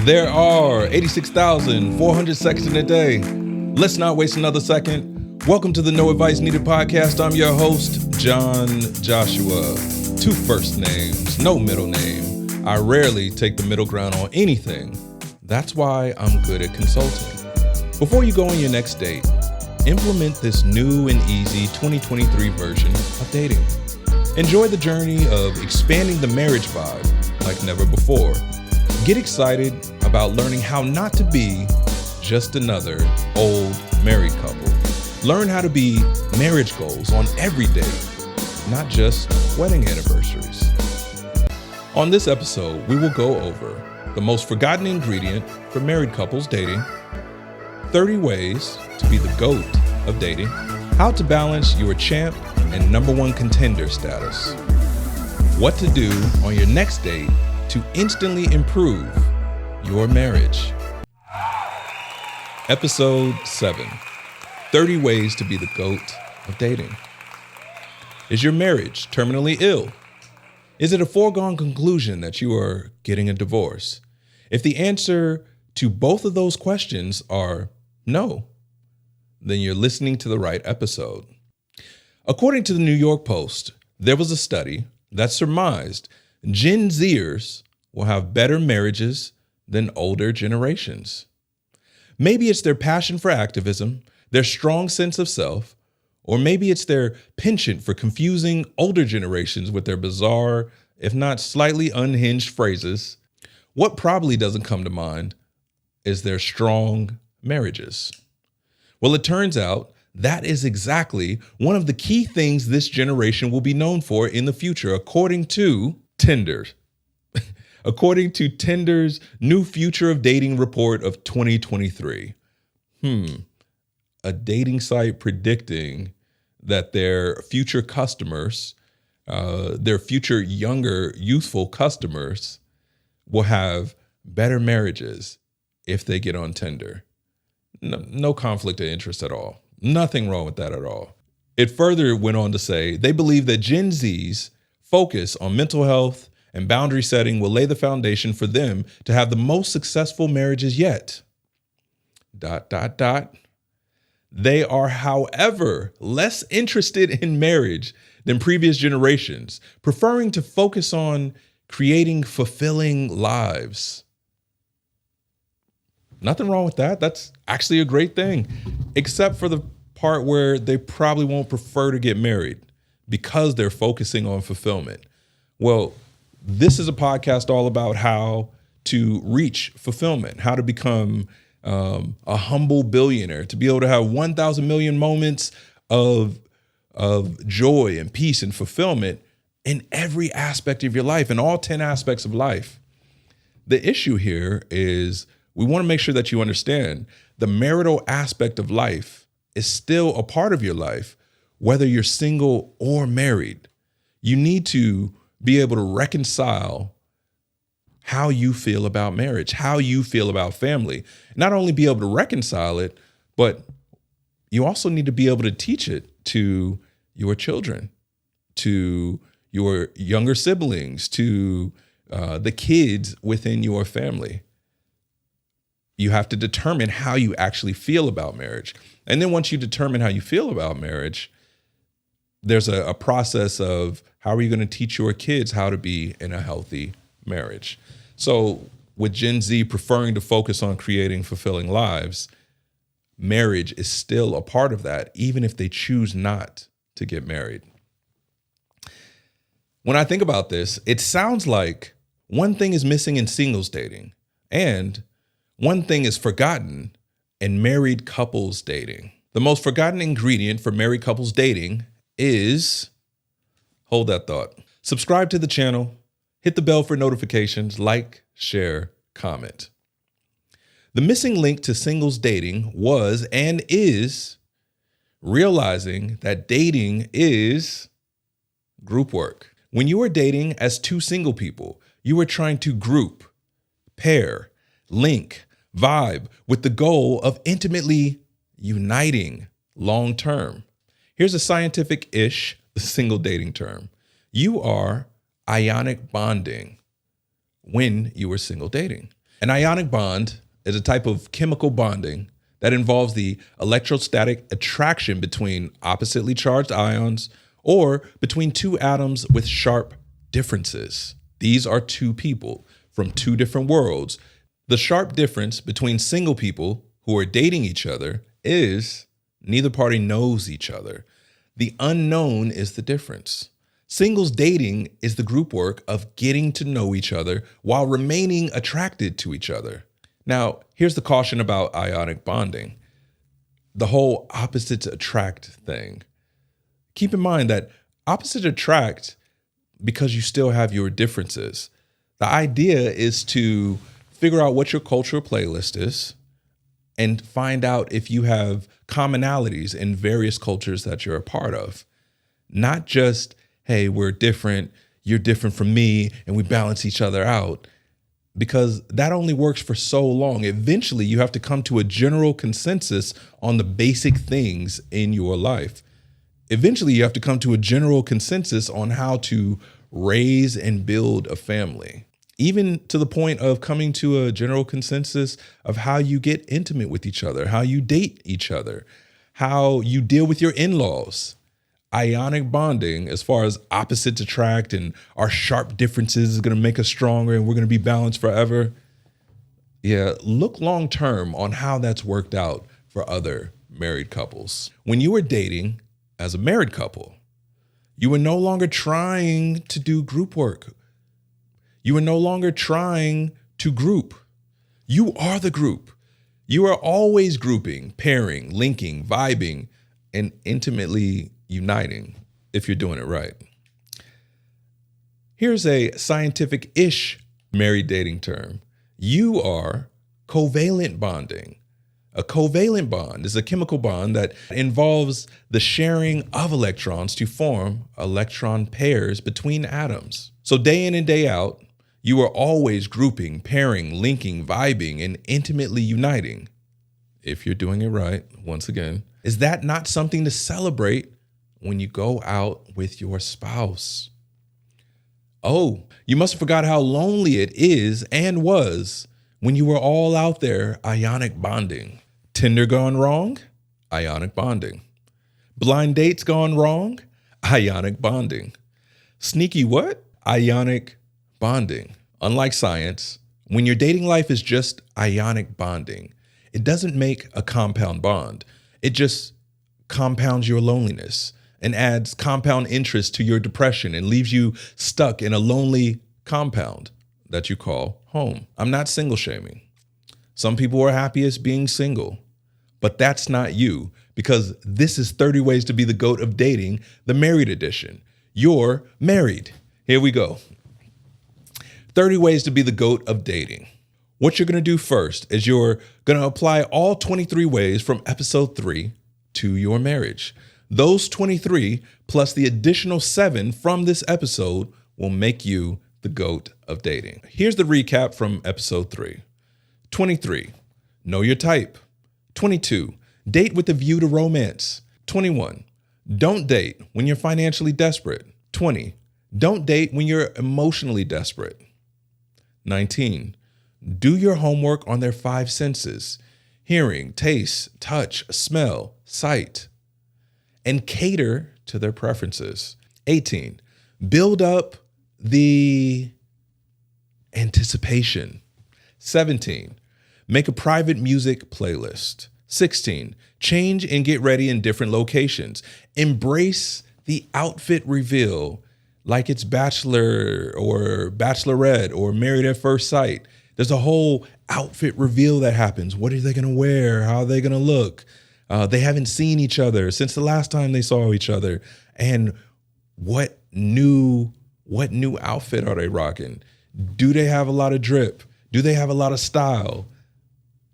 There are 86,400 seconds in a day. Let's not waste another second. Welcome to the No Advice Needed podcast. I'm your host, John Joshua. 2 first names, no middle name. I rarely take the middle ground on anything. That's why I'm good at consulting. Before you go on your next date, implement this new and easy 2023 version of dating. Enjoy the journey of expanding the marriage vibe like never before. Get excited about learning how not to be just another old married couple. Learn how to be marriage goals on every date, not just wedding anniversaries. On this episode, we will go over the most forgotten ingredient for married couples dating, 30 ways to be the GOAT of dating, how to balance your champ and #1 contender status, what to do on your next date to instantly improve your marriage. Episode 7, 30 ways to be the GOAT of dating. Is your marriage terminally ill? Is it a foregone conclusion that you are getting a divorce? If the answer to both of those questions are no, then you're listening to the right episode. According to the New York Post, there was a study that surmised Gen Zers will have better marriages than older generations. Maybe it's their passion for activism, their strong sense of self, or maybe it's their penchant for confusing older generations with their bizarre, if not slightly unhinged phrases. What probably doesn't come to mind is their strong marriages. Well, it turns out that is exactly one of the key things this generation will be known for in the future, according to Tinder. According to Tinder's new Future of Dating report of 2023. A dating site predicting that their future customers, their future younger, youthful customers will have better marriages if they get on Tinder. No conflict of interest at all. Nothing wrong with that at all. It further went on to say they believe that Gen Z's focus on mental health and boundary setting will lay the foundation for them to have the most successful marriages yet. ... They are, however, less interested in marriage than previous generations, preferring to focus on creating fulfilling lives. Nothing wrong with that. That's actually a great thing, except for the part where they probably won't prefer to get married because they're focusing on fulfillment. Well, this is a podcast all about how to reach fulfillment, how to become a humble billionaire, to be able to have 1,000 million moments of joy and peace and fulfillment in every aspect of your life, in all 10 aspects of life. The issue here is we want to make sure that you understand the marital aspect of life is still a part of your life, whether you're single or married. You need to be able to reconcile how you feel about marriage, how you feel about family. Not only be able to reconcile it, but you also need to be able to teach it to your children, to your younger siblings, to the kids within your family. You have to determine how you actually feel about marriage. And then once you determine how you feel about marriage, there's a process of how are you going to teach your kids how to be in a healthy marriage. So with Gen Z preferring to focus on creating fulfilling lives, marriage is still a part of that, even if they choose not to get married. When I think about this, it sounds like one thing is missing in singles dating and one thing is forgotten in married couples dating. The most forgotten ingredient for married couples dating is, hold that thought, subscribe to the channel, hit the bell for notifications, like, share, comment. The missing link to singles dating was and is realizing that dating is group work. When you are dating as 2 single people, you are trying to group, pair, link, vibe with the goal of intimately uniting long term. Here's a scientific-ish single dating term. You are ionic bonding when you are single dating. An ionic bond is a type of chemical bonding that involves the electrostatic attraction between oppositely charged ions or between two atoms with sharp differences. These are two people from two different worlds. The sharp difference between single people who are dating each other is neither party knows each other. The unknown is the difference. Singles dating is the group work of getting to know each other while remaining attracted to each other. Now, here's the caution about ionic bonding. The whole opposites attract thing. Keep in mind that opposites attract because you still have your differences. The idea is to figure out what your cultural playlist is and find out if you have commonalities in various cultures that you're a part of. Not just, hey, we're different, you're different from me, and we balance each other out. Because that only works for so long. Eventually, you have to come to a general consensus on the basic things in your life. Eventually, you have to come to a general consensus on how to raise and build a family. Even to the point of coming to a general consensus of how you get intimate with each other, how you date each other, how you deal with your in-laws. Ionic bonding, as far as opposites attract and our sharp differences is going to make us stronger and we're going to be balanced forever. Yeah, look long term on how that's worked out for other married couples. When you were dating as a married couple, you were no longer trying to do group work. You were no longer trying to group. You are the group. You are always grouping, pairing, linking, vibing, and intimately uniting if you're doing it right. Here's a scientific-ish married dating term. You are covalent bonding. A covalent bond is a chemical bond that involves the sharing of electrons to form electron pairs between atoms. So day in and day out, you are always grouping, pairing, linking, vibing, and intimately uniting. If you're doing it right, once again, is that not something to celebrate when you go out with your spouse? Oh, you must have forgot how lonely it is and was when you were all out there ionic bonding. Tinder gone wrong? Ionic bonding. Blind dates gone wrong? Ionic bonding. Sneaky what? Ionic bonding. Unlike science, when your dating life is just ionic bonding, it doesn't make a compound bond. It just compounds your loneliness and adds compound interest to your depression and leaves you stuck in a lonely compound that you call home. I'm not single shaming. Some people are happiest being single, but that's not you, because this is 30 Ways to Be the GOAT of Dating, the married edition. You're married. Here we go. 30 Ways to Be the GOAT of Dating. What you're going to do first is you're going to apply all 23 ways from episode 3 to your marriage. Those 23 plus the additional 7 from this episode will make you the GOAT of dating. Here's the recap from episode 3. 23, know your type. 22, date with a view to romance. 21, don't date when you're financially desperate. 20, don't date when you're emotionally desperate. 19, do your homework on their 5 senses: hearing, taste, touch, smell, sight, and cater to their preferences. 18, build up the anticipation. 17, make a private music playlist. 16, change and get ready in different locations. Embrace the outfit reveal like it's Bachelor or Bachelorette or Married at First Sight. There's a whole outfit reveal that happens. What are they going to wear? How are they going to look? They haven't seen each other since the last time they saw each other. And what new outfit are they rocking? Do they have a lot of drip? Do they have a lot of style?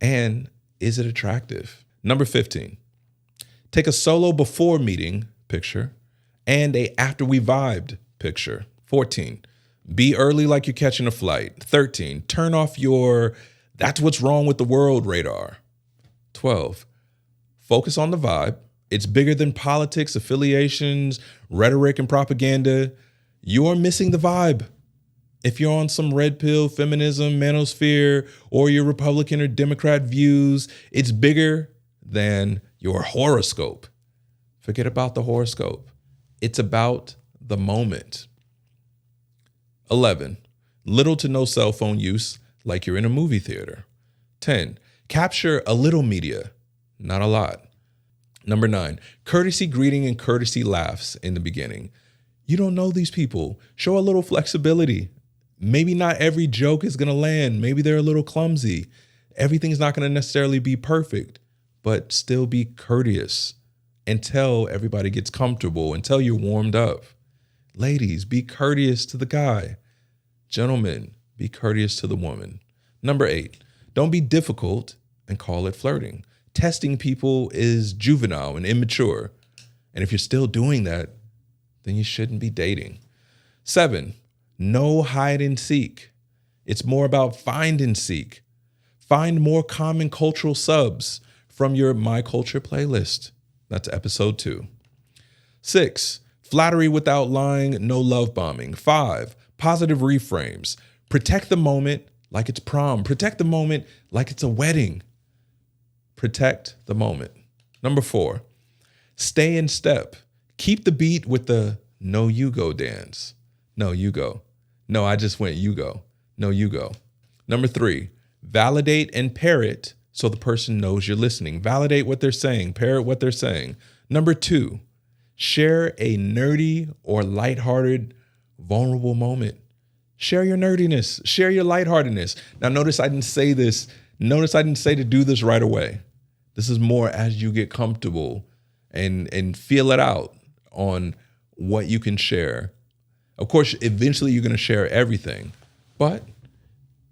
And is it attractive? Number 15, take a solo before meeting picture and a after we vibed picture. 14, be early like you're catching a flight. 13, turn off your that's what's wrong with the world radar. 12, focus on the vibe. It's bigger than politics, affiliations, rhetoric, and propaganda. You're missing the vibe. If you're on some red pill feminism, manosphere, or your Republican or Democrat views, it's bigger than your horoscope. Forget about the horoscope. It's about the moment. 11, little to no cell phone use like you're in a movie theater. 10, capture a little media, not a lot. Number 9, courtesy greeting and courtesy laughs in the beginning. You don't know these people. Show a little flexibility. Maybe not every joke is going to land. Maybe they're a little clumsy. Everything's not going to necessarily be perfect, but still be courteous until everybody gets comfortable, until you're warmed up. Ladies, be courteous to the guy. Gentlemen, be courteous to the woman. Number 8, don't be difficult and call it flirting. Testing people is juvenile and immature. And if you're still doing that, then you shouldn't be dating. 7, no hide and seek. It's more about find and seek. Find more common cultural subs from your My Culture playlist. That's episode 2. 6, flattery without lying, no love bombing. 5, positive reframes. Protect the moment like it's prom. Protect the moment like it's a wedding. Protect the moment. Number 4, stay in step. Keep the beat with the no, you go dance. No, you go. No, I just went, you go. No, you go. Number 3, validate and parrot so the person knows you're listening. Validate what they're saying, parrot what they're saying. Number 2, share a nerdy or lighthearted, vulnerable moment. Share your nerdiness, share your lightheartedness. Now, notice I didn't say this. Notice I didn't say to do this right away. This is more as you get comfortable and feel it out on what you can share. Of course, eventually you're going to share everything, but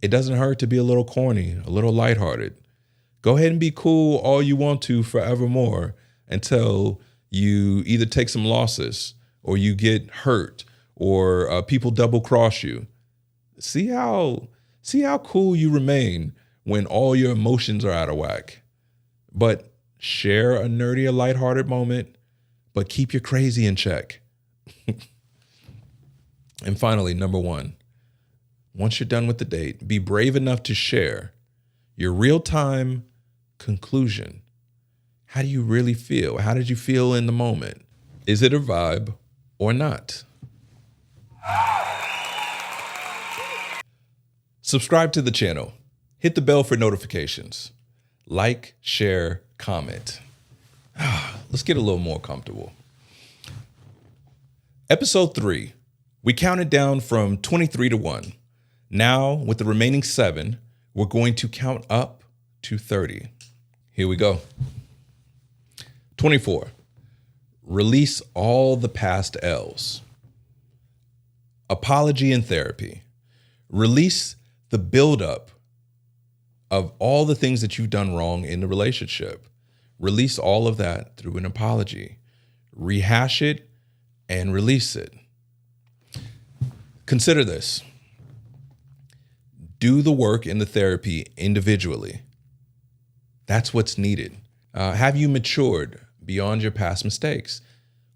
it doesn't hurt to be a little corny, a little lighthearted. Go ahead and be cool all you want to forevermore until you either take some losses or you get hurt or people double cross you. See how cool you remain when all your emotions are out of whack. But share a nerdy or lighthearted moment, but keep your crazy in check. And finally, number 1, once you're done with the date, be brave enough to share your real-time conclusion. How do you really feel? How did you feel in the moment? Is it a vibe or not? Subscribe to the channel. Hit the bell for notifications. Like, share, comment. Let's get a little more comfortable. Episode 3. We counted down from 23 to 1. Now, with the remaining 7, we're going to count up to 30. Here we go. 24. Release all the past L's. Apology and therapy. Release the buildup of all the things that you've done wrong in the relationship. Release all of that through an apology. Rehash it and release it. Consider this. Do the work in the therapy individually. That's what's needed. Have you matured beyond your past mistakes?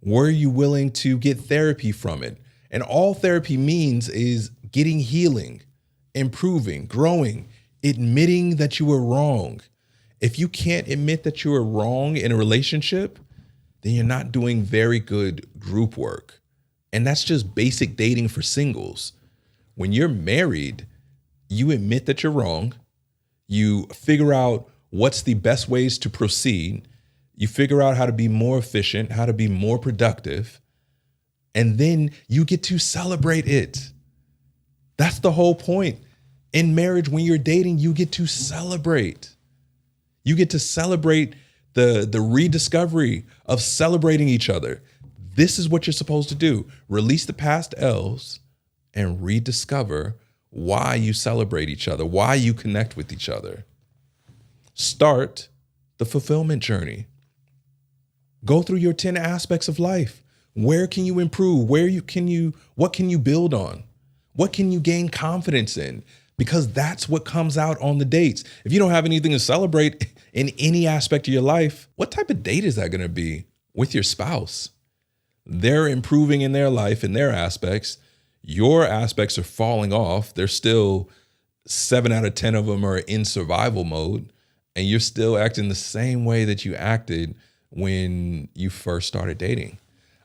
Were you willing to get therapy from it? And all therapy means is getting healing, improving, growing, admitting that you were wrong. If you can't admit that you were wrong in a relationship, then you're not doing very good group work. And that's just basic dating for singles. When you're married, you admit that you're wrong. You figure out what's the best ways to proceed. You figure out how to be more efficient, how to be more productive. And then you get to celebrate it. That's the whole point. In marriage, when you're dating, you get to celebrate. You get to celebrate the rediscovery of celebrating each other. This is what you're supposed to do. Release the past L's and rediscover why you celebrate each other, why you connect with each other. Start the fulfillment journey. Go through your 10 aspects of life. Where can you improve? What can you build on? What can you gain confidence in? Because that's what comes out on the dates. If you don't have anything to celebrate in any aspect of your life, what type of date is that going to be with your spouse? They're improving in their life, in their aspects. Your aspects are falling off. They're still 7 out of 10 of them are in survival mode, and you're still acting the same way that you acted when you first started dating.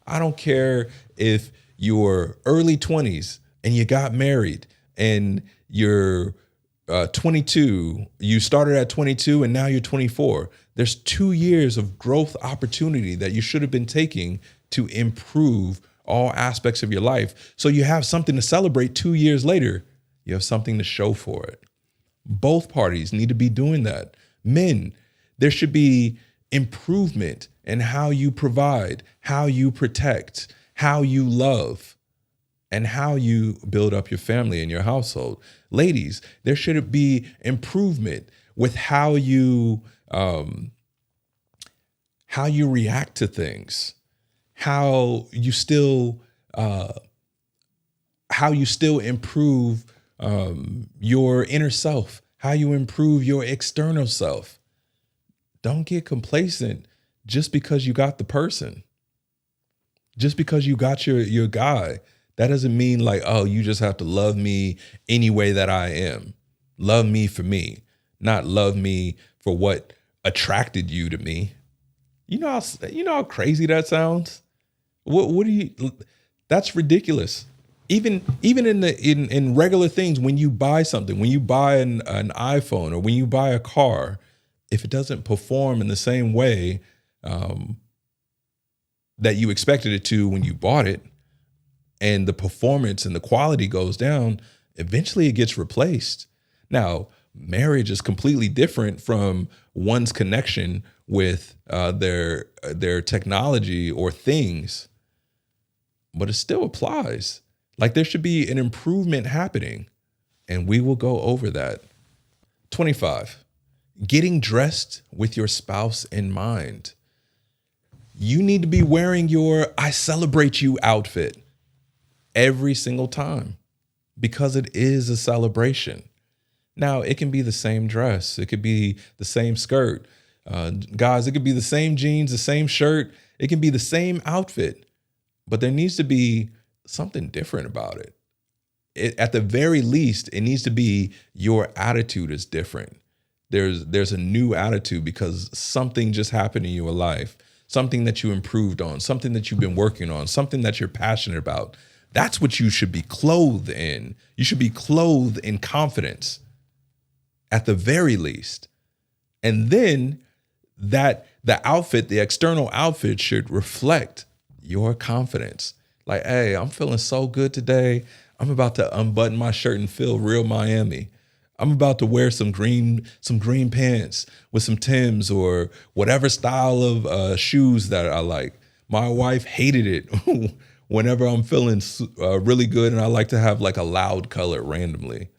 I don't care if you're early 20s and you got married and you're 22, you started at 22 and now you're 24. There's 2 years of growth opportunity that you should have been taking to improve all aspects of your life. So you have something to celebrate 2 years later. You have something to show for it. Both parties need to be doing that. Men, there should be improvement in how you provide, how you protect, how you love, and how you build up your family and your household. Ladies, there should be improvement with how you react to things, how you still improve your inner self, how you improve your external self. Don't get complacent just because you got the person, just because you got your guy. That doesn't mean like, oh, you just have to love me any way that I am. Love me for me, not love me for what attracted you to me. You know how crazy that sounds? What do you? That's ridiculous. Even in regular things, when you buy something, when you buy an iPhone or when you buy a car, if it doesn't perform in the same way that you expected it to when you bought it, and the performance and the quality goes down, eventually it gets replaced. Now, marriage is completely different from one's connection with their technology or things, but it still applies. Like there should be an improvement happening, and we will go over that. 25, getting dressed with your spouse in mind. You need to be wearing your I celebrate you outfit every single time because it is a celebration. Now, it can be the same dress. It could be the same skirt. Guys, it could be the same jeans, the same shirt. It can be the same outfit, but there needs to be something different about it. At the very least, it needs to be your attitude is different. There's a new attitude because something just happened in your life, something that you improved on, something that you've been working on, something that you're passionate about. That's what you should be clothed in. You should be clothed in confidence at the very least. And then that the outfit, the external outfit should reflect your confidence. Like, hey, I'm feeling so good today. I'm about to unbutton my shirt and feel real Miami. I'm about to wear some green pants with some Timbs or whatever style of shoes that I like. My wife hated it whenever I'm feeling really good and I like to have like a loud color randomly.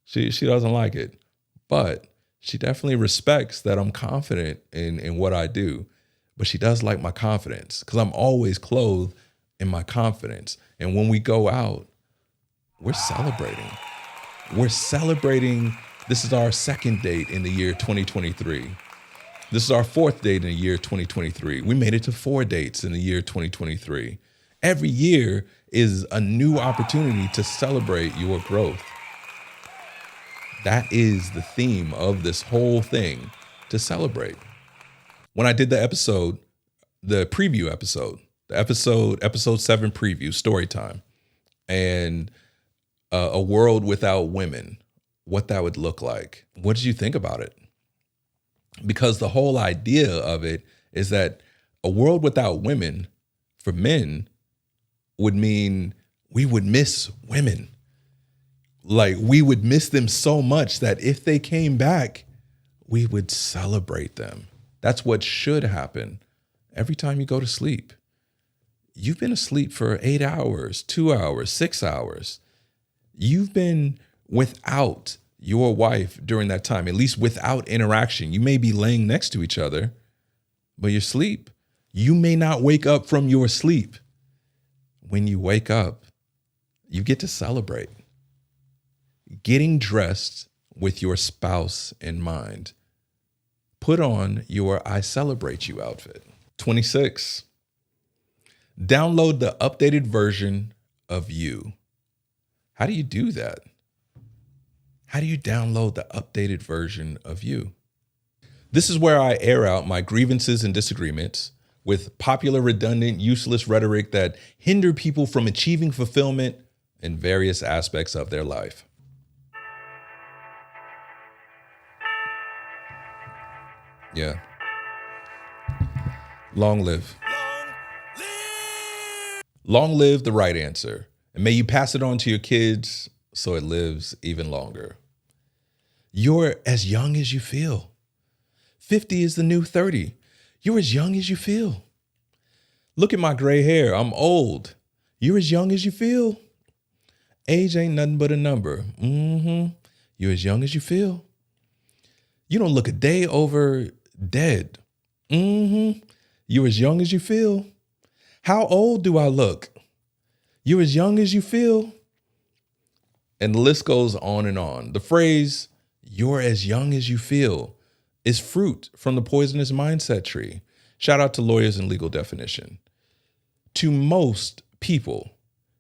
She doesn't like it, but she definitely respects that I'm confident in what I do. But she does like my confidence because I'm always clothed in my confidence. And when we go out, we're celebrating. We're celebrating. This is our second date in the year 2023. This is our fourth date in the year 2023. We made it to 4 dates in the year 2023. Every year is a new opportunity to celebrate your growth. That is the theme of this whole thing, to celebrate. When I did the preview episode, episode 7 preview, story time, and a world without women, what that would look like. What did you think about it? Because the whole idea of it is that a world without women for men would mean we would miss women. Like we would miss them so much that if they came back, we would celebrate them. That's what should happen every time you go to sleep. You've been asleep for 8 hours, 2 hours, 6 hours. You've been without your wife during that time, at least without interaction. You may be laying next to each other, but your sleep, you may not wake up from your sleep. When you wake up, you get to celebrate. Getting dressed with your spouse in mind. Put on your I celebrate you outfit. 26. Download the updated version of you How do you do that? How do you download the updated version of you? This is where I air out my grievances and disagreements with popular, redundant, useless rhetoric that hinder people from achieving fulfillment in various aspects of their life. Yeah. Long live. Long live the right answer. And may you pass it on to your kids so it lives even longer. You're as young as you feel. 50 is the new 30. You're as young as you feel. Look at my gray hair. I'm old. You're as young as you feel. Age ain't nothing but a number. You're as young as you feel. You don't look a day over dead. You're as young as you feel. How old do I look? You're as young as you feel. And the list goes on and on. The phrase, you're as young as you feel, is fruit from the poisonous mindset tree. Shout out to lawyers and legal definition. To most people,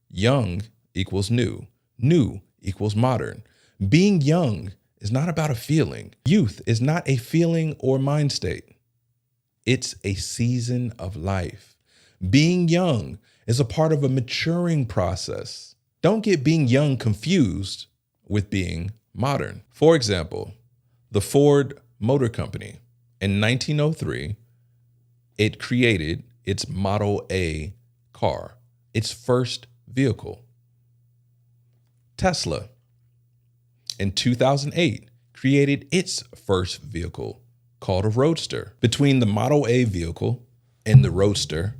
young equals new. New equals modern. Being young is not about a feeling. Youth is not a feeling or mind state. It's a season of life. Being young is a part of a maturing process. Don't get being young confused with being modern. For example, the Ford Motor Company in 1903, it created its Model A car, its first vehicle. Tesla in 2008 created its first vehicle called a Roadster. Between the Model A vehicle and the Roadster,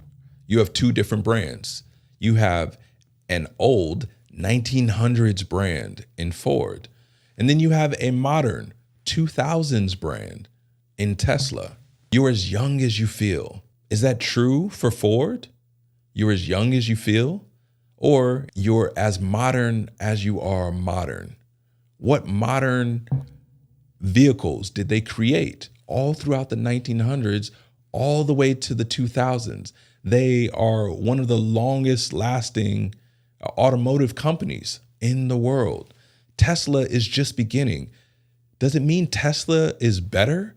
you have two different brands. You have an old 1900s brand in Ford, and then you have a modern 2000s brand in Tesla. You're as young as you feel. Is that true for Ford? You're as young as you feel? Or you're as modern as you are modern? What modern vehicles did they create all throughout the 1900s, all the way to the 2000s? They are one of the longest lasting automotive companies in the world. Tesla is just beginning. Does it mean Tesla is better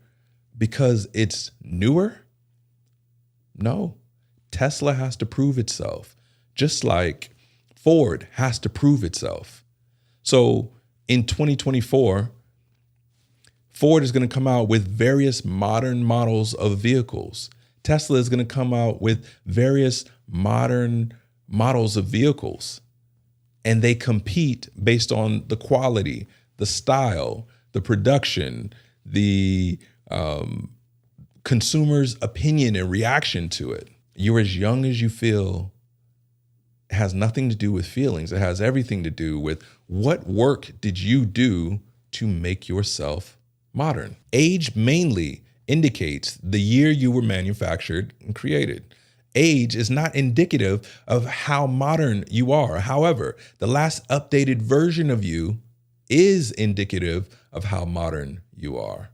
because it's newer? No. Tesla has to prove itself, just like Ford has to prove itself. So in 2024, Ford is going to come out with various modern models of vehicles. Tesla is going to come out with various modern models of vehicles. And they compete based on the quality, the style, the production, the consumer's opinion and reaction to it. You're as young as you feel. It has nothing to do with feelings. It has everything to do with what work did you do to make yourself modern. Age mainly indicates the year you were manufactured and created. Age is not indicative of how modern you are. However, the last updated version of you is indicative of how modern you are.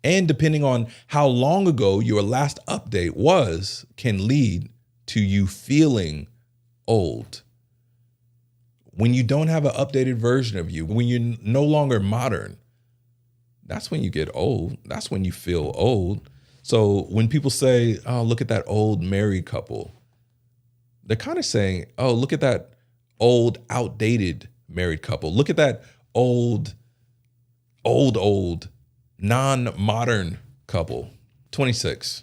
And depending on how long ago your last update was, can lead to you feeling old. When you don't have an updated version of you, when you're no longer modern, that's when you get old. That's when you feel old. So when people say, oh, look at that old married couple, they're kind of saying, oh, look at that old, outdated married couple. Look at that old, non-modern couple. 26.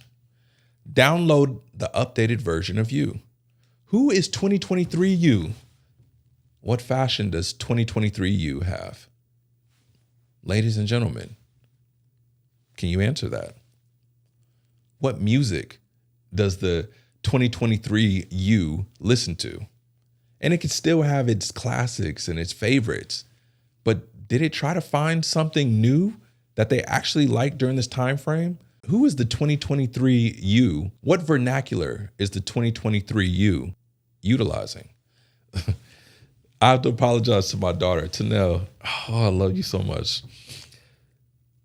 Download the updated version of you. Who is 2023 you? What fashion does 2023 you have? Ladies and gentlemen, can you answer that? What music does the 2023 you listen to? And it could still have its classics and its favorites, but did it try to find something new that they actually liked during this time frame? Who is the 2023 you? What vernacular is the 2023 you utilizing? I have to apologize to my daughter, Tanel. Oh, I love you so much.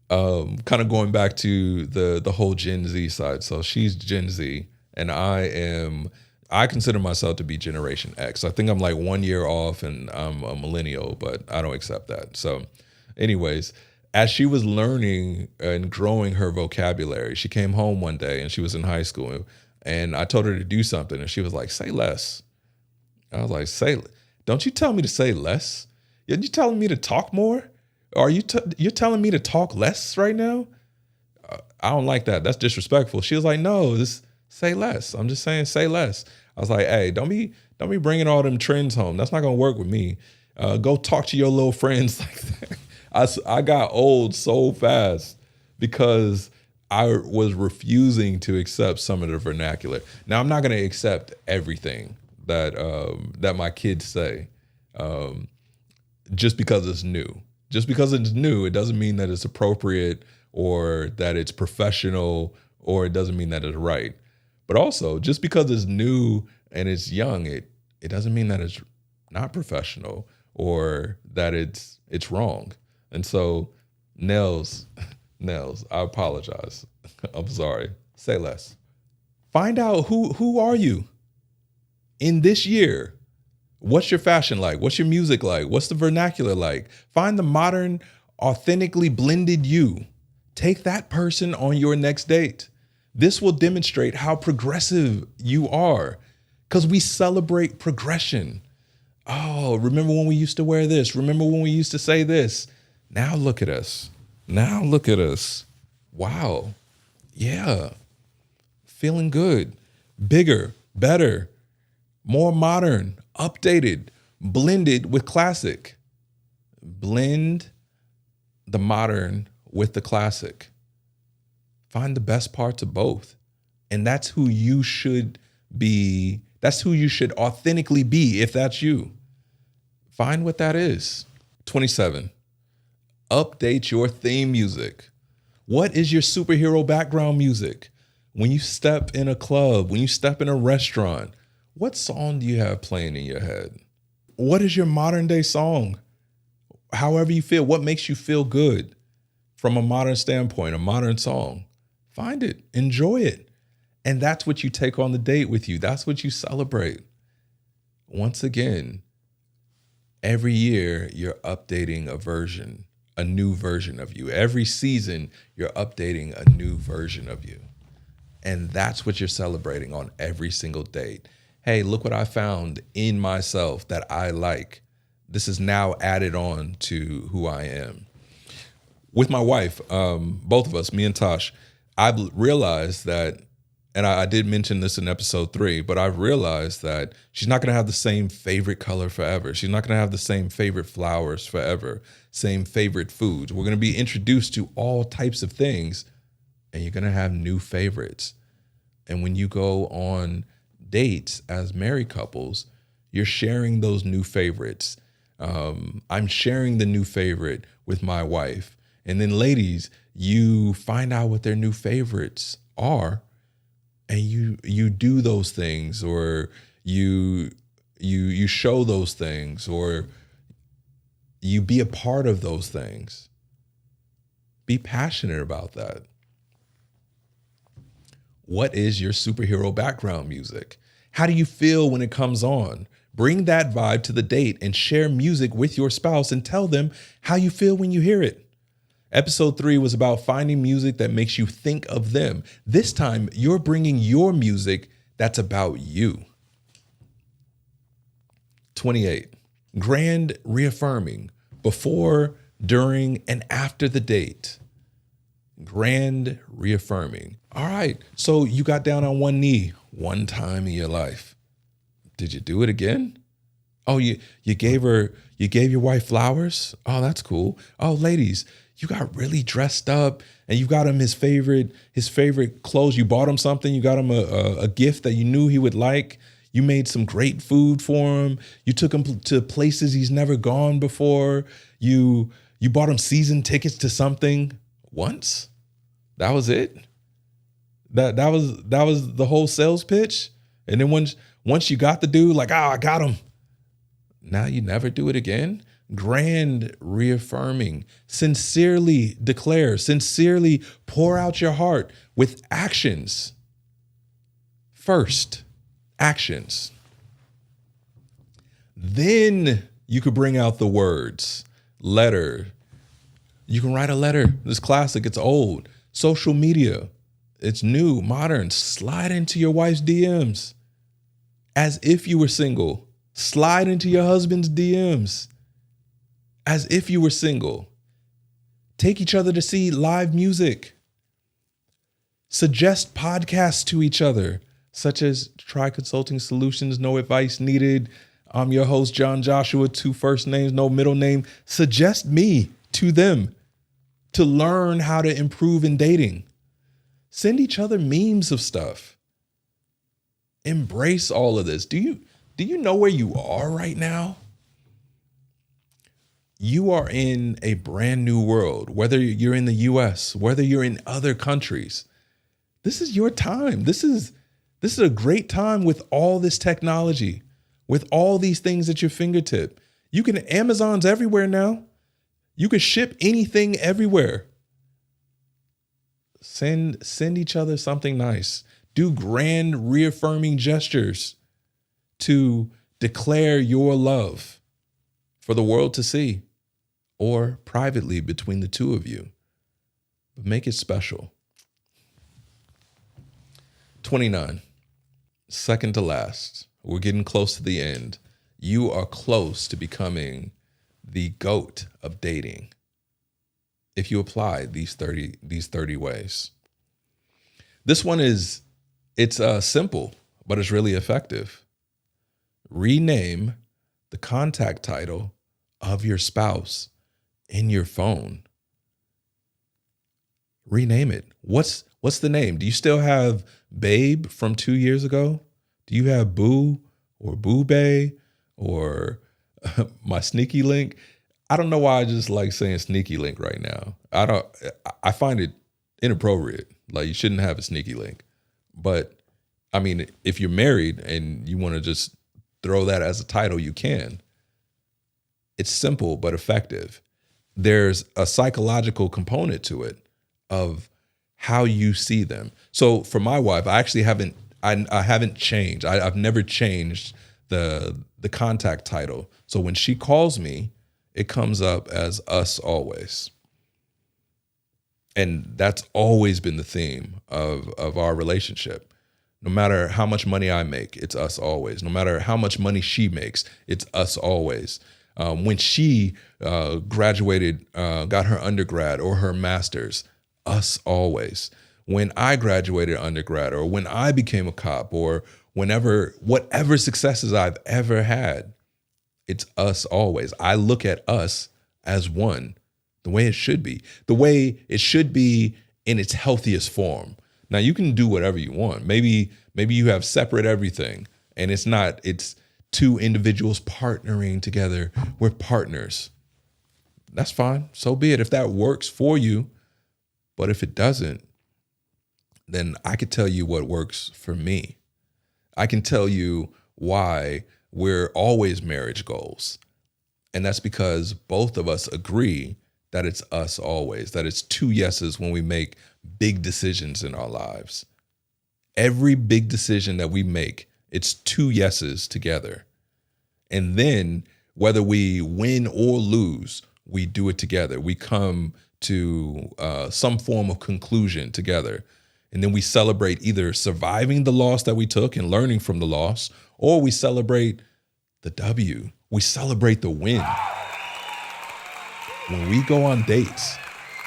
Kind of going back to the whole Gen Z side. So she's Gen Z and I am I consider myself to be Generation X. I think I'm like 1 year off and I'm a millennial, but I don't accept that. So, anyways, as she was learning and growing her vocabulary, she came home one day and she was in high school and I told her to do something and she was like, say less. I was like, don't you tell me to say less? Are you telling me to talk more? Or you're telling me to talk less right now? I don't like that. That's disrespectful. She was like, no, just say less. I'm just saying, say less. I was like, hey, don't be bringing all them trends home. That's not going to work with me. Go talk to your little friends like that. I got old so fast because I was refusing to accept some of the vernacular. Now, I'm not going to accept everything that my kids say just because it's new. Just because it's new, it doesn't mean that it's appropriate or that it's professional, or it doesn't mean that it's right. But also, just because it's new and it's young, it doesn't mean that it's not professional or that it's wrong. And so, Nels, I apologize. I'm sorry. Say less. Find out who are you in this year. What's your fashion like? What's your music like? What's the vernacular like? Find the modern, authentically blended you. Take that person on your next date. This will demonstrate how progressive you are because we celebrate progression. Oh, remember when we used to wear this? Remember when we used to say this? Now look at us. Wow. Yeah. Feeling good. Bigger, better, more modern, updated, blended with classic. Blend the modern with the classic. Find the best parts of both. And that's who you should be. That's who you should authentically be if that's you. Find what that is. 27. Update your theme music. What is your superhero background music? When you step in a club, when you step in a restaurant, what song do you have playing in your head? What is your modern day song? However you feel, what makes you feel good from a modern standpoint, a modern song? Find it, enjoy it. And that's what you take on the date with you. That's what you celebrate. Once again, every year you're updating a new version of you. Every season you're updating a new version of you. And that's what you're celebrating on every single date. Hey, look what I found in myself that I like. This is now added on to who I am. With my wife, both of us, me and Tosh, I've realized that, and I did mention this in episode 3, but I've realized that she's not going to have the same favorite color forever. She's not going to have the same favorite flowers forever, same favorite foods. We're going to be introduced to all types of things, and you're going to have new favorites. And when you go on dates as married couples, you're sharing those new favorites. I'm sharing the new favorite with my wife. And then ladies, you find out what their new favorites are and you do those things, or you show those things, or you be a part of those things. Be passionate about that. What is your superhero background music? How do you feel when it comes on? Bring that vibe to the date and share music with your spouse and tell them how you feel when you hear it. Episode 3 was about finding music that makes you think of them. This time, you're bringing your music that's about you. 28. Grand reaffirming before, during, and after the date. Grand reaffirming. All right, so you got down on one knee one time in your life. Did you do it again? Oh, you gave your wife flowers? Oh, that's cool. Oh, ladies, you got really dressed up and you got him his favorite clothes. You bought him something. You got him a gift that you knew he would like. You made some great food for him. You took him to places he's never gone before. You bought him season tickets to something once. That was it. That was the whole sales pitch. And then once you got the dude, like, I got him. Now you never do it again. Grand reaffirming. Sincerely declare. Sincerely pour out your heart with actions. First, actions. Then you could bring out the words, letter. You can write a letter. It's classic. It's old. Social media. It's new, modern. Slide into your wife's DMs as if you were single. Slide into your husband's DMs as if you were single. Take each other to see live music. Suggest podcasts to each other, such as Try Consulting Solutions, No Advice Needed. I'm your host, John Joshua, 2 first names, no middle name. Suggest me to them to learn how to improve in dating. Send each other memes of stuff. Embrace all of this. Do you know where you are right now? You are in a brand new world, whether you're in the US, whether you're in other countries. This is your time. This is a great time with all this technology, with all these things at your fingertip. You can, Amazon's everywhere now. You can ship anything everywhere. Send each other something nice. Do grand reaffirming gestures to declare your love for the world to see, or privately between the two of you. But make it special. 29, second to last. We're getting close to the end. You are close to becoming the GOAT of dating if you apply these 30 ways. This one it's simple, but it's really effective. Rename the contact title of your spouse in your phone. Rename it. What's the name? Do you still have Babe from 2 years ago? Do you have Boo or Boo Bae or my sneaky link? I don't know why I just like saying sneaky link right now. I find it inappropriate. Like, you shouldn't have a sneaky link. But I mean, if you're married and you want to just throw that as a title, you can. It's simple but effective. There's a psychological component to it of how you see them. So for my wife, I actually haven't changed. I've never changed the contact title. So when she calls me, it comes up as us always. And that's always been the theme of our relationship. No matter how much money I make, it's us always. No matter how much money she makes, it's us always. When she graduated, got her undergrad or her master's, us always. When I graduated undergrad, or when I became a cop, or whatever successes I've ever had, it's us always. I look at us as one, the way it should be, the way it should be in its healthiest form. Now, you can do whatever you want. Maybe you have separate everything, and it's two individuals partnering together. We're partners. That's fine. So be it. If that works for you. But if it doesn't, then I could tell you what works for me. I can tell you why we're always marriage goals. And that's because both of us agree that it's us always, that it's 2 yeses when we make big decisions in our lives. Every big decision that we make, it's 2 yeses together. And then whether we win or lose, we do it together. We come to some form of conclusion together. And then we celebrate either surviving the loss that we took and learning from the loss, or we celebrate the W. We celebrate the win. When we go on dates,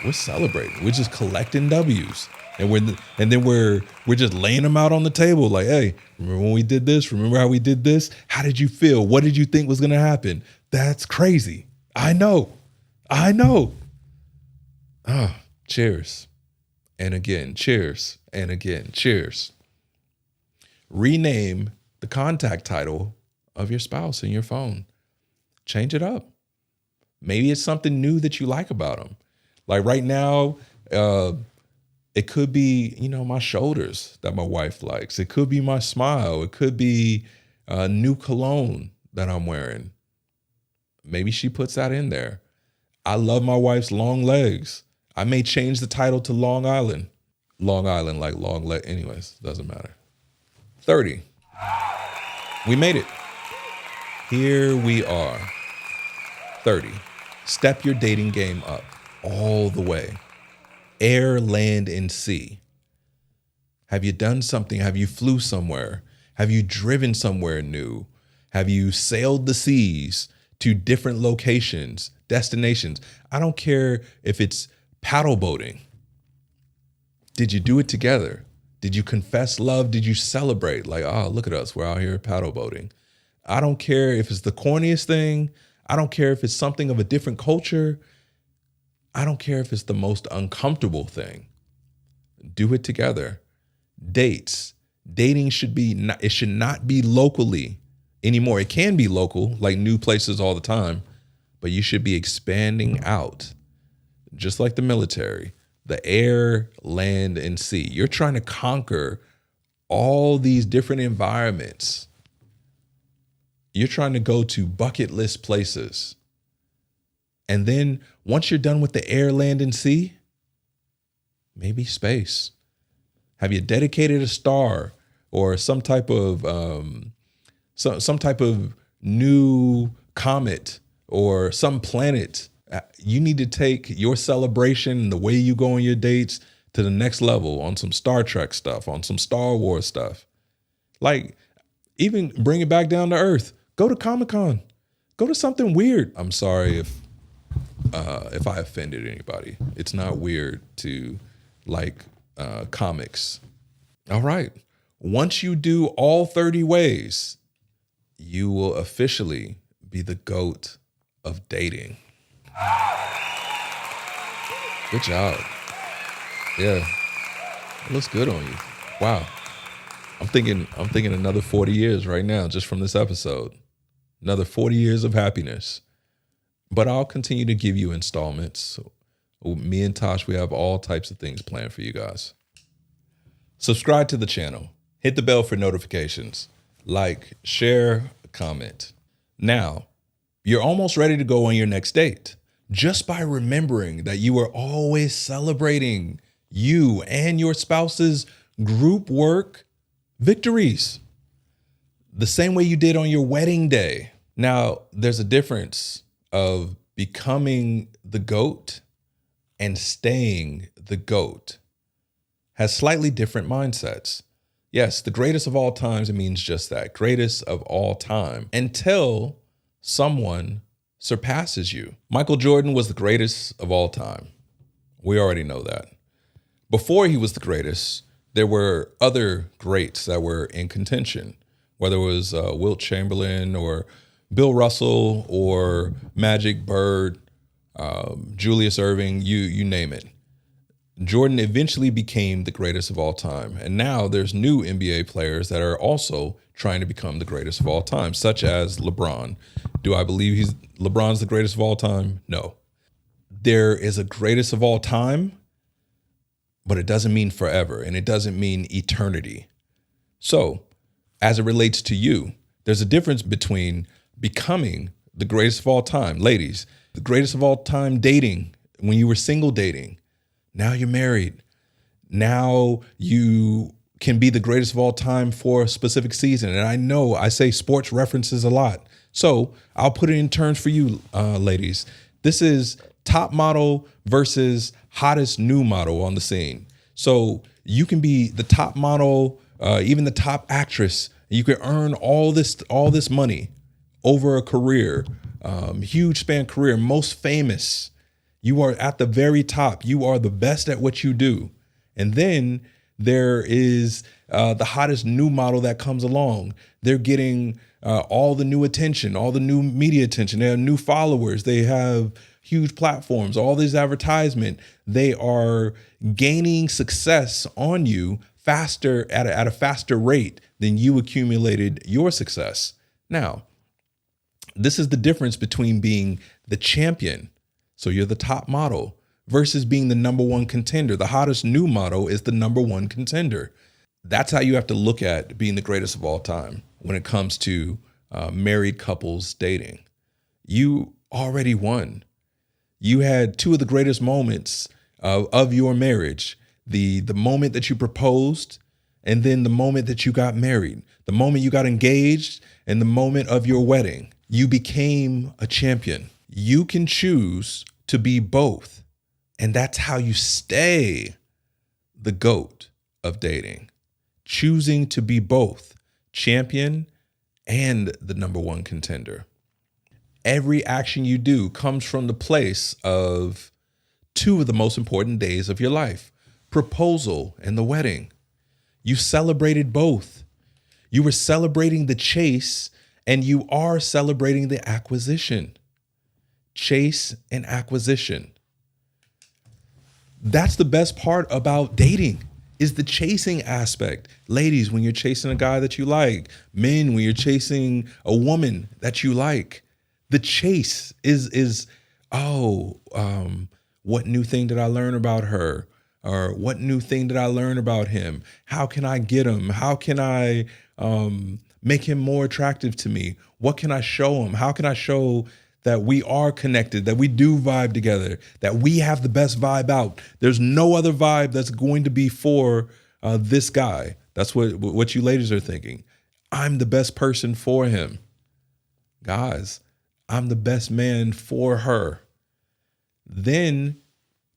we're celebrating. We're just collecting W's. And then we're just laying them out on the table like, hey, remember when we did this? Remember how we did this? How did you feel? What did you think was going to happen? That's crazy. I know. Cheers. And again, cheers. And again, cheers. Rename the contact title of your spouse in your phone. Change it up. Maybe it's something new that you like about them. Like right now, it could be, my shoulders that my wife likes. It could be my smile. It could be a new cologne that I'm wearing. Maybe she puts that in there. I love my wife's long legs. I may change the title to Long Island. Long Island, like long leg. Anyways, doesn't matter. 30. We made it. Here we are. 30. Step your dating game up all the way. Air, land, and sea. Have you done something? Have you flew somewhere? Have you driven somewhere new? Have you sailed the seas to different locations, destinations? I don't care if it's paddle boating. Did you do it together? Did you confess love? Did you celebrate? Like, oh, look at us. We're out here paddle boating. I don't care if it's the corniest thing. I don't care if it's something of a different culture. I don't care if it's the most uncomfortable thing. Do it together. Dates. Dating should not be locally anymore. It can be local, like new places all the time, but you should be expanding out, just like the military, the air, land, and sea. You're trying to conquer all these different environments. You're trying to go to bucket list places. And then once you're done with the air, land, and sea, maybe space. Have you dedicated a star or some type of new comet or some planet? You need to take your celebration and the way you go on your dates to the next level on some Star Trek stuff, on some Star Wars stuff. Like, even bring it back down to earth. Go to Comic-Con. Go to something weird. I'm sorry if I offended anybody. It's not weird to like comics. All right. Once you do all 30 ways, you will officially be the GOAT of dating. Good job. Yeah. It looks good on you. Wow. I'm thinking another 40 years right now just from this episode. Another 40 years of happiness. But I'll continue to give you installments. So me and Tosh, we have all types of things planned for you guys. Subscribe to the channel. Hit the bell for notifications. Like, share, comment. Now, you're almost ready to go on your next date. Just by remembering that you are always celebrating you and your spouse's group work victories. The same way you did on your wedding day. Now, there's a difference of becoming the GOAT and staying the GOAT. Has slightly different mindsets. Yes, the greatest of all times, it means just that, greatest of all time, until someone surpasses you. Michael Jordan was the greatest of all time. We already know that. Before he was the greatest, there were other greats that were in contention, whether it was Wilt Chamberlain or Bill Russell or Magic Bird, Julius Erving, you name it. Jordan eventually became the greatest of all time. And now there's new NBA players that are also trying to become the greatest of all time, such as LeBron. Do I believe LeBron's the greatest of all time? No. There is a greatest of all time, but it doesn't mean forever, and it doesn't mean eternity. So, as it relates to you, there's a difference between becoming the greatest of all time. Ladies, the greatest of all time dating, when you were single dating. Now you're married. Now you can be the greatest of all time for a specific season. And I know I say sports references a lot. So I'll put it in terms for you, ladies. This is top model versus hottest new model on the scene. So you can be the top model, even the top actress. You can earn all this money over a career, huge span career, most famous. You are at the very top. You are the best at what you do. And then there is the hottest new model that comes along. They're getting all the new attention, all the new media attention. They have new followers. They have huge platforms, all this advertisement. They are gaining success on you faster at a faster rate than you accumulated your success. Now, this is the difference between being the champion. So you're the top model versus being the number one contender. The hottest new model is the number one contender. That's how you have to look at being the greatest of all time when it comes to married couples dating. You already won. You had two of the greatest moments of your marriage. The moment that you proposed And then the moment that you got married, the moment you got engaged, and the moment of your wedding, you became a champion. You can choose to be both. And that's how you stay the GOAT of dating. Choosing to be both champion and the number one contender. Every action you do comes from the place of two of the most important days of your life, proposal and the wedding. You celebrated both. You were celebrating the chase and you are celebrating the acquisition. Chase and acquisition. That's the best part about dating, is the chasing aspect. Ladies, when you're chasing a guy that you like, men, when you're chasing a woman that you like, the chase is what new thing did I learn about her? Or what new thing did I learn about him? How can I get him? How can I make him more attractive to me? What can I show him? How can I show that we are connected, that we do vibe together, that we have the best vibe out? There's no other vibe that's going to be for this guy. That's what you ladies are thinking. I'm the best person for him. Guys, I'm the best man for her. Then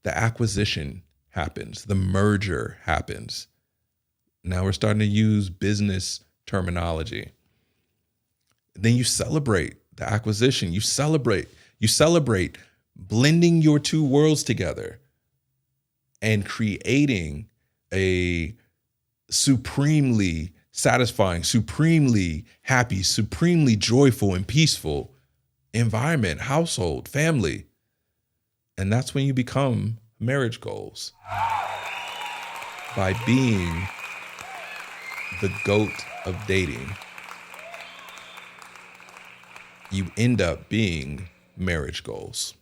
the acquisition happens. The merger happens. Now we're starting to use business terminology. Then you celebrate the acquisition. You celebrate blending your two worlds together and creating a supremely satisfying, supremely happy, supremely joyful and peaceful environment, household, family. And that's when you become marriage goals. By being the GOAT of dating, you end up being marriage goals.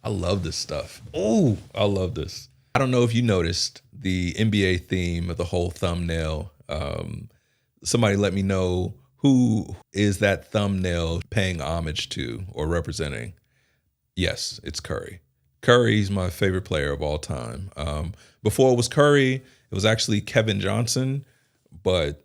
I love this stuff. Oh, I love this. I don't know if you noticed the NBA theme of the whole thumbnail. Somebody let me know who is that thumbnail paying homage to or representing. Yes, it's Curry. Curry's my favorite player of all time. Before it was Curry, it was actually Kevin Johnson. But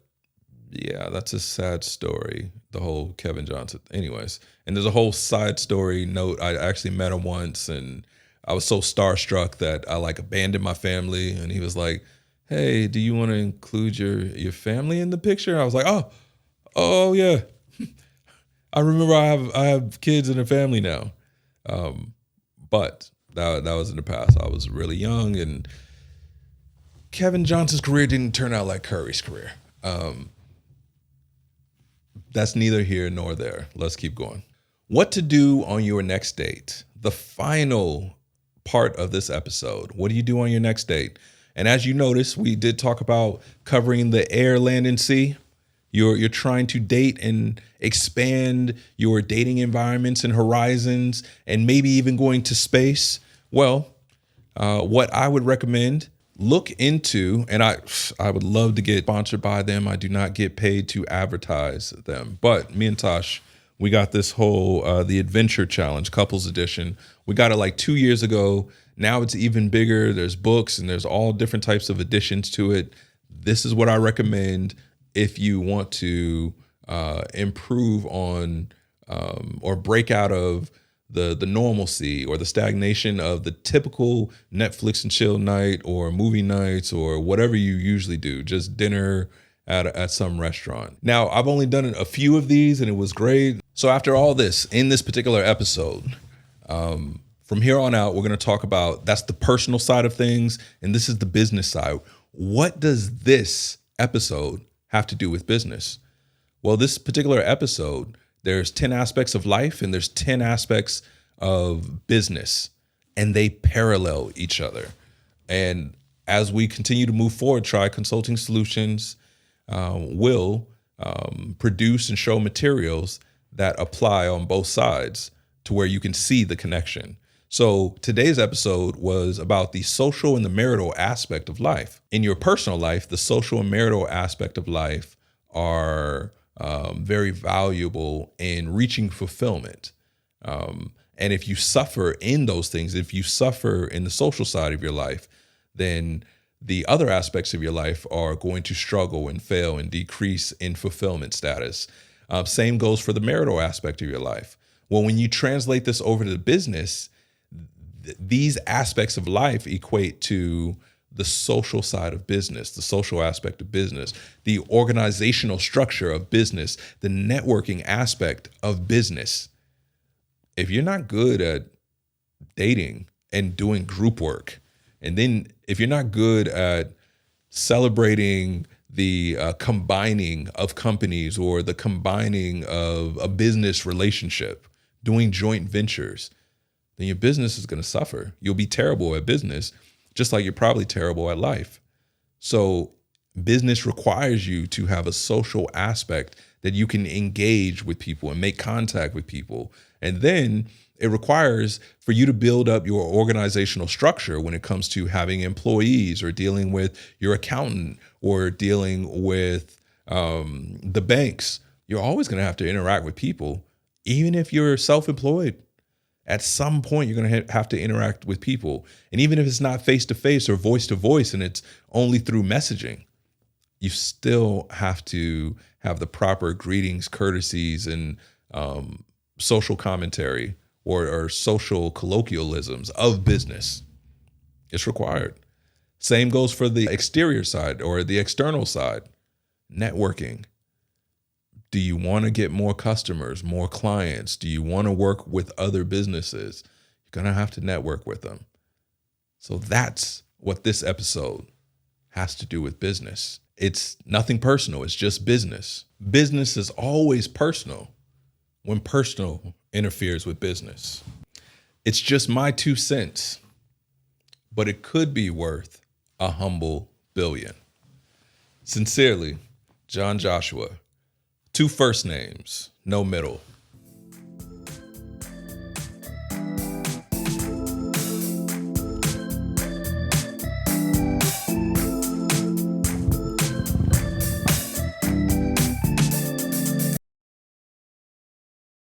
yeah, that's a sad story, the whole Kevin Johnson. Anyways, and there's a whole side story note. I actually met him once and I was so starstruck that I abandoned my family. And he was like, hey, do you want to include your family in the picture? I was like, oh yeah. I remember I have kids and a family now. But that was in the past. I was really young and Kevin Johnson's career didn't turn out like Curry's career. That's neither here nor there. Let's keep going. What to do on your next date. The final part of this episode. What do you do on your next date? And as you notice, we did talk about covering the air, land, and sea. You're trying to date and expand your dating environments and horizons and maybe even going to space. Well, what I would recommend, look into, and I would love to get sponsored by them. I do not get paid to advertise them. But me and Tosh, we got this whole, the Adventure Challenge, Couples Edition. We got it 2 years ago. Now it's even bigger. There's books and there's all different types of additions to it. This is what I recommend if you want to improve on or break out of the normalcy or the stagnation of the typical Netflix and chill night or movie nights or whatever you usually do, just dinner at some restaurant. Now, I've only done a few of these and it was great. So after all this, in this particular episode, from here on out, we're going to talk about, that's the personal side of things, and this is the business side. What does this episode have to do with business? Well, this particular episode, there's 10 aspects of life and there's 10 aspects of business, and they parallel each other. And as we continue to move forward, Try Consulting Solutions will produce and show materials that apply on both sides to where you can see the connection. So today's episode was about the social and the marital aspect of life. In your personal life, the social and marital aspect of life are very valuable in reaching fulfillment. And if you suffer in those things, if you suffer in the social side of your life, then the other aspects of your life are going to struggle and fail and decrease in fulfillment status. Same goes for the marital aspect of your life. Well, when you translate this over to the business, these aspects of life equate to the social side of business, the social aspect of business, the organizational structure of business, the networking aspect of business. If you're not good at dating and doing group work, and then if you're not good at celebrating the combining of companies or the combining of a business relationship, doing joint ventures, then your business is going to suffer. You'll be terrible at business, just like you're probably terrible at life. So business requires you to have a social aspect that you can engage with people and make contact with people. And then it requires for you to build up your organizational structure when it comes to having employees or dealing with your accountant or dealing with the banks. You're always going to have to interact with people, even if you're self-employed. At some point, you're going to have to interact with people. And even if it's not face-to-face or voice-to-voice and it's only through messaging, you still have to have the proper greetings, courtesies, and social commentary or social colloquialisms of business. It's required. Same goes for the exterior side or the external side, networking. Do you want to get more customers, more clients? Do you want to work with other businesses? You're going to have to network with them. So that's what this episode has to do with business. It's nothing personal. It's just business. Business is always personal when personal interferes with business. It's just my 2 cents, but it could be worth a humble billion. Sincerely, John Joshua. 2 first names, no middle.